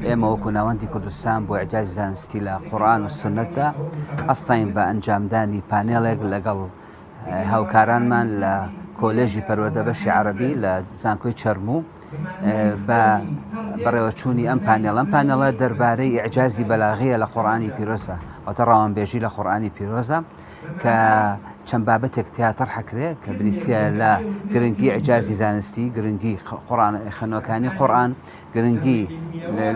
ئێمە وەکو ناوەندی کوردستان بۆ ئیعجازی زانستی لە قورئان و سونەتدا ئەستاین بە ئەنجامدانی پانێڵێک لەگەڵ هاوکارانمان لە کۆلێژی پەروەردە بەشی عەرەبی لە زانکۆی چەرموو بە بەڕێوەچوونی ئەم پانێڵە دەربارەی ئیعجازی بەلاغیە لە قورئانی پیرۆزە واتە ڕاوەنبێژی لە قورئانی پیرۆزە کە چەند بابەتێک تیا تەرحەکرێ کە بریتە لە گرنگی ئیعجازی زانستی، گرنگی خوێندنەوەکانی قورئان، گرنگی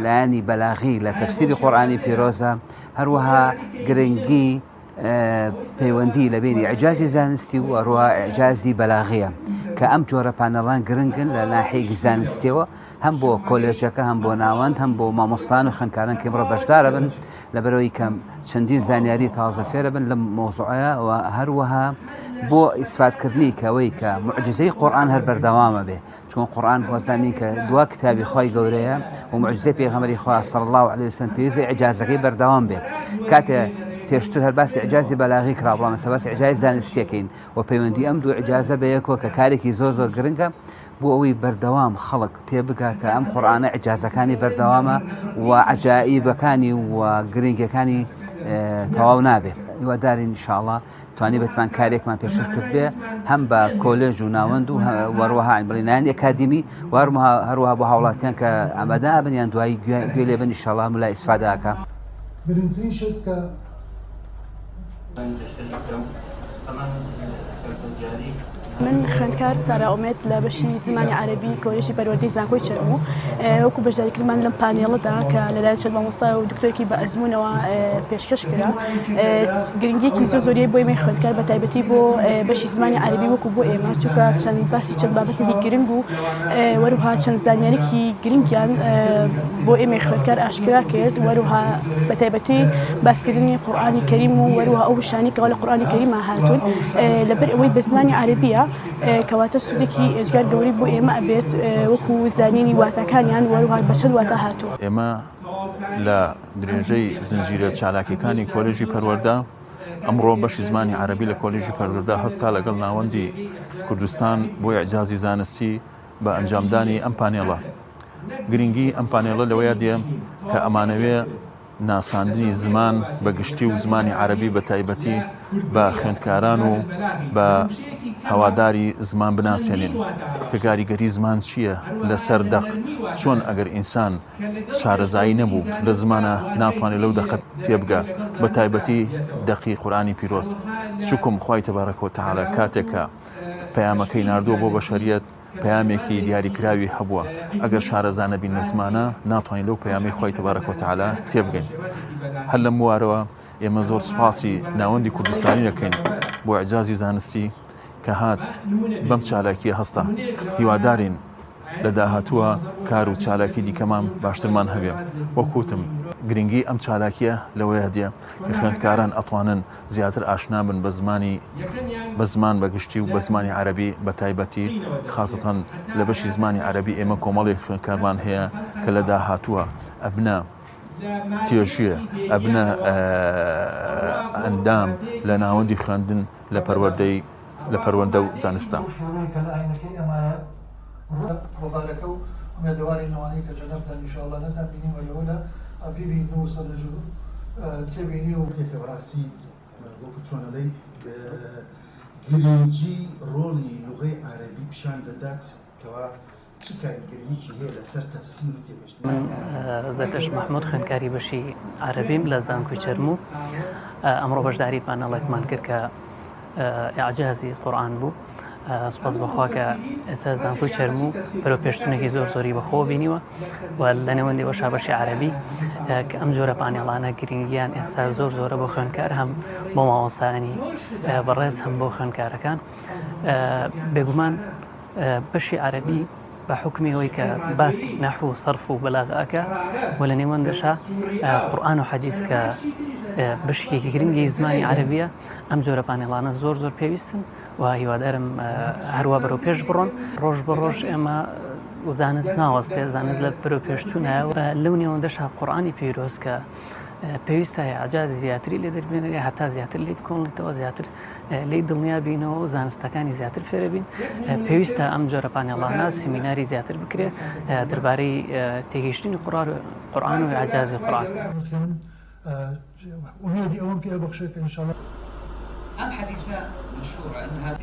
لایەنی بەلاغی لە تەفسیری قورئانی پیرۆزە، هەروەها گرنگی پەیوەندی لە بینی ئیعجازی زانستی و هەروەها ئیعجازی بەلاغیە کە ئەم جۆرە پانێڵان گرنگن لە ناحیەی زانستیەوە هەم بۆ کۆلێژەکە هەم بۆ ناوەند هەم بۆ مامۆستان و خوێندکاران کە ئێمڕۆ بەشدارە بن لەبەرەوەی کە چەندین زانیاری تازە فێرە بن لەم مۆزوعەیە و هەروەها بۆ ئیسپاتکردنی کەوەی کە موعجزەی قورئان هەر بەردەوامە بێ، چون قورئان وەزانی کە دوا کتابی خۆی گەورەیە و موعجزەی پێغەمبەری خوا صلی الله علیه وسلم پێویستە ئیعجازەکەی بەردەوام بێ. کاتێ پێشتر هەر باسی ئیعجازی بەلاغی کرا بەڵام ئێستا باسی ئیعجازی زانستیەکەین و پەیوەندی ئەم دوو ئیعجازە بە یەکەوە کە کارێکی زۆر گرنگە بۆ ئەوەی بەردەوام خەڵک تێبگا کە ئەم قورئانە ئیعجازەکانی بەردەوامە و عەجائیبەکانی و گرنگیەکانی تەواو نابێ. هیوادارین ئینشاءڵڵا توانی بتمان کارێکمان پێشکەش کرد بێ هەم بە کۆلێژ و ناوەند و وەروەها بڵێنانی ئەکادمی و هەروەها بۆ هاوڵاتیان کە ئامادە بن یان دوایی گوێ لێ بن ئینشاءڵڵا ملای ئیسفادەکە. گرنگترین شت کە من خوێندکار سارا ئومێد لە بەشی زمانی عەرەبی کۆلێژی پەروەردەی زانکۆی چەرموو وەکو بەشداریکردمان لەم پانێڵەدا کە لەلایەن چەند مامۆستا و دکتۆرێکی بە ئەزموونەوە پێشکەش کرا گرنگیەکی زۆریە بۆ ئێمەی خوێندکار بە تایبەتی بۆ بەشی زمانی عەرەبی وەکو بۆ ئێمە چونکە چەند باسی چەند بابەتێکی گرنگ و وەروها چەند زانیاریکی گرنگیان بۆ ئێمەی خوێندکار ئاشکرا کرد وەروها بە تایبەتی باسکردنی قورئانی کەریم و وەروها ئەو شانی کەوا لە قورئانی کەریمە هاتوون لەبەر ئەوەی بە زمانی عەرەبیە کەواتە سوودێکی ئێجگار گەوری بۆ ئێمە ئەبێت وەکو زانینی واتاکانیان وەروها بە چەند واتە هاتووە. ئێمە لە درێژەی زنجیرە چالاکیەکانی کۆلێژی پەروەردە ئەمڕۆ بەشی زمانی عەرەبی لە کۆلێژی پەروەردە هەستا لەگەڵ ناوەندی کوردستان بۆ ئیعجازی زانستی بە ئەنجامدانی ئەم پانێڵە. گرنگی ئەم پانێڵە لەوەیە دێ کە ئەمانەوێ ناساندنی زمان بە گشتی و زمانی عەرەبی بە تایبەتی بە خوێندکاران و بە هەواداری زمان بناسیێنین کە کاریگەری زمان چییە لەسەر دەق چۆن ئەگەر ئینسان شارەزایی نەبوو لە زمانە ناتوانێت لەو دەقەت تێبگا بە تایبەتی دەقی قورئانی پیرۆز. شکم خوای تەبارەکە و تەعالا کاتێکە پەیامەکەی ناردووە بۆ بەشەریەت پەیامێکی دیاریکراوی هەبووە ئەگەر شارەزانە بین لە زمانە ناتوانین لەو پەیامی خوای تەبارەکە و تەعالا تێبگەین. هەر لەم وارەوە ئێمە زۆر سوپاسی ناوەندی کوردستانی دەکەین بۆ ئیعجازی زانستی کە هات بەم چالاکیە هەستا. هیوادارین لە داهاتووە کار و چالاکی دیکەمان باشترمان هەبێ. وەکوتم گرنگی ئەم چالاکیە لەوەیە دێ کە خوێندکاران ئەتوانن زیاتر ئاشنا بن بە زمان بەگشتی و بە زمانی عەرەبی بە تایبەتی خاستەن لە بەشی زمانی عەرەبی ئێمە کۆمەڵێک خوێندکارمان هەیە کە لە داهاتووە ئەبنە تێژوێ ئەبنە ئەندام لە ناوەندی خوێندن لە پەروەردە و زانستە. ڕۆبارەکە و ئومێدواری نەوانەی کە جەنەبدان ئینشاءڵڵا نەتانبینیم وەلەوەدا ئەبیبین و سەرنەجوو تێبینی و تێکەڕاستی وەکو چۆنەڵەی گرنگی ڕۆڵی لوغەی عەرەبی پیشان دەدات کەوا چی کاریگەریەکی هەیە لەسەر تەفسیر و تێگەشتن. من زەتەش مەحموود خوێندکاری بەشی عەرەبیم لە زانکۆی چەرموو ئەمڕۆ بەشداری پانەڵێکمان کرد کە ئیعجازی قورئان بوو. سپاس بەخوا کە ئێستا زانکۆی چەرموو بەرەو پێشچوونێکی زۆری بەخۆ بینیوە و لە نێوەندی وەشا بەشی عەرەبی کە ئەم جۆرە پانێڵانە گرنگیان ئێستا زۆرە بۆ خوێندکار هەم بۆ مامۆستانی بەڕێز هەم بۆ خوێندکارەکان. بێگومان بەشی عەرەبی بحكمي هويك باسی نحو صرف و بەلاغەکە و لە نێوەندەشە قورآن و حەدیث کە بەشێکی گرنگی زمانی عەرەبیە ئەم جۆرە پانێڵانە زۆر پێویستن و هیوادارم هەروە بەرەو پێش بڕۆن ڕۆژ بە ڕۆژ ئێمە زانست ناوەستێ زانست لە بەرەو پێشچوونە لەو نێوەندەشە قورآنی پیرۆز کە پێویستە عجاز زیاتری لێ دەربێنێ هەتا زیاتر لێ بکۆنێتەوە زیاتر لی دڵنیا بینەوە و زانستەکانی زیاتر فێرە بین پێویستە ئەم جۆرە پانێڵانە سیمیناری زیاتر بکرێت دەربارەی تێگەیشتنی قورآن و عجازی قورآن. أميدي أولا في أبخشك إن شاء الله. أم حديثة مشهورة أن هذا